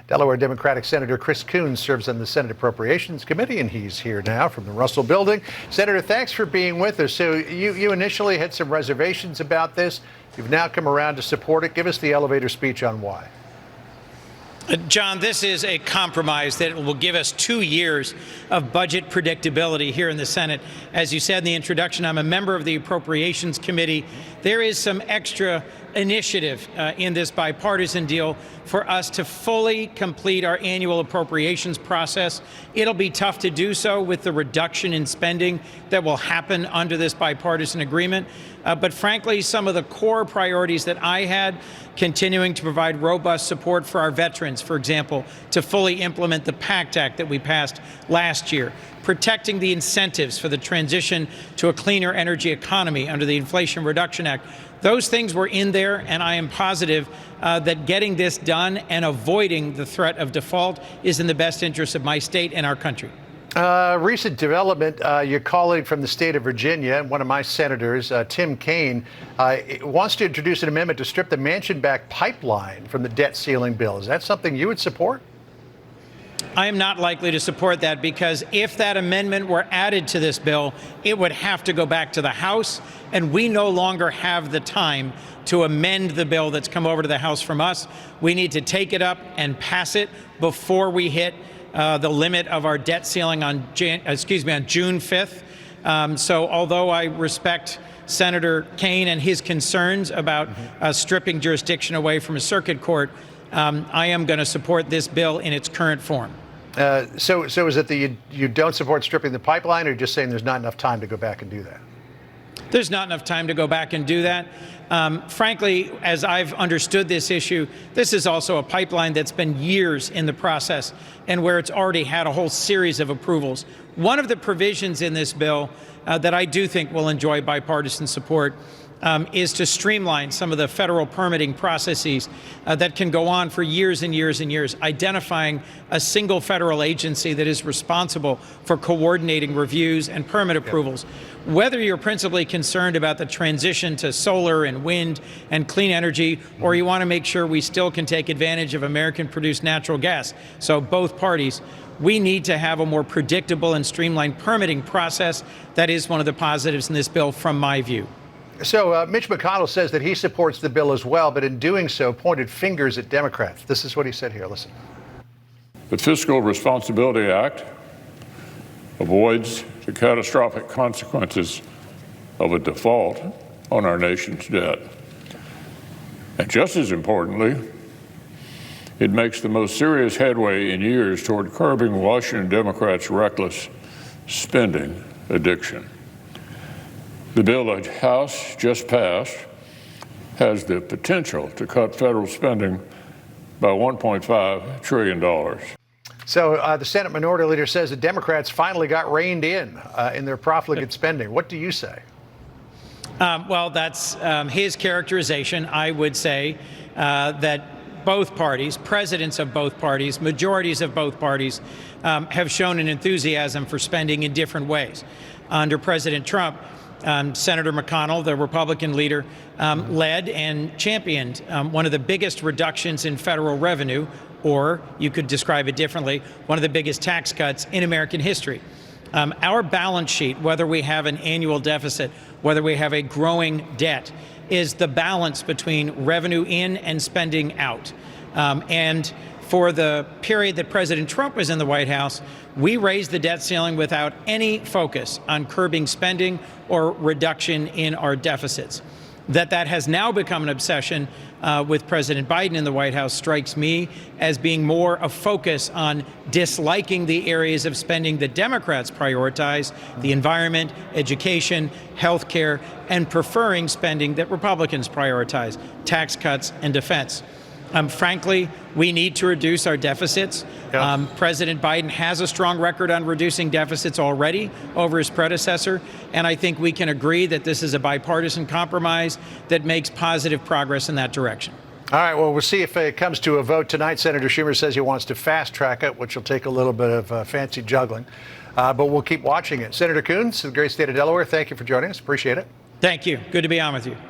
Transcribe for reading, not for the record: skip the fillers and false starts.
Delaware Democratic Senator Chris Coons serves on the Senate Appropriations Committee, and he's here now from the Russell Building. Senator, thanks for being with us. So you initially had some reservations about this. You've now come around to support it. Give us the elevator speech on why. John, this is a compromise that will give us 2 years of budget predictability here in the Senate. As you said in the introduction, I'm a member of the Appropriations Committee. There is some extra initiative in this bipartisan deal for us to fully complete our annual appropriations process. It'll be tough to do so with the reduction in spending that will happen under this bipartisan agreement. But frankly, some of the core priorities that I had, continuing to provide robust support for our veterans, for example, to fully implement the PACT Act that we passed last year, protecting the incentives for the transition to a cleaner energy economy under the Inflation Reduction Act. Those things were in there, and I am positive that getting this done and avoiding the threat of default is in the best interest of my state and our country. Recent development, your colleague from the state of Virginia, one of my senators, Tim Kaine, wants to introduce an amendment to strip the Manchin-backed pipeline from the debt ceiling bill. Is that something you would support? I am not likely to support that, because if that amendment were added to this bill, it would have to go back to the House, and we no longer have the time to amend the bill that's come over to the House from us. We need to take it up and pass it before we hit the limit of our debt ceiling on June 5th. So although I respect Senator Kaine and his concerns about stripping jurisdiction away from a circuit court, I am going to support this bill in its current form. So is it that you don't support stripping the pipeline, or just saying there's not enough time to go back and do that? There's not enough time to go back and do that. Frankly, as I've understood this issue, this is also a pipeline that's been years in the process and where it's already had a whole series of approvals. One of the provisions in this bill that I do think will enjoy bipartisan support is to streamline some of the federal permitting processes that can go on for years and years and years, identifying a single federal agency that is responsible for coordinating reviews and permit approvals. Whether you're principally concerned about the transition to solar and wind and clean energy, or you want to make sure we still can take advantage of American-produced natural gas, so both parties, we need to have a more predictable and streamlined permitting process. That is one of the positives in this bill from my view. So Mitch McConnell says that he supports the bill as well, but in doing so pointed fingers at Democrats. This is what he said here. Listen. The Fiscal Responsibility Act avoids the catastrophic consequences of a default on our nation's debt. And just as importantly, it makes the most serious headway in years toward curbing Washington Democrats' reckless spending addiction. The bill the House just passed has the potential to cut federal spending by $1.5 trillion. So the Senate Minority Leader says the Democrats finally got reined in their profligate spending. What do you say? Well, that's his characterization. I would say that both parties, presidents of both parties, majorities of both parties, have shown an enthusiasm for spending in different ways. Under President Trump, Senator McConnell, the Republican leader, led and championed one of the biggest reductions in federal revenue, or you could describe it differently, one of the biggest tax cuts in American history. Our balance sheet, whether we have an annual deficit, whether we have a growing debt, is the balance between revenue in and spending out. And for the period that President Trump was in the White House, we raised the debt ceiling without any focus on curbing spending or reduction in our deficits. That has now become an obsession with President Biden in the White House strikes me as being more a focus on disliking the areas of spending that Democrats prioritize, the environment, education, health care, and preferring spending that Republicans prioritize, tax cuts and defense. Frankly, we need to reduce our deficits. Yeah. President Biden has a strong record on reducing deficits already over his predecessor, and I think we can agree that this is a bipartisan compromise that makes positive progress in that direction. All right, well, we'll see if it comes to a vote tonight. Senator Schumer says he wants to fast track it, which will take a little bit of fancy juggling, but we'll keep watching it. Senator Coons, of the great state of Delaware, thank you for joining us. Appreciate it. Thank you. Good to be on with you.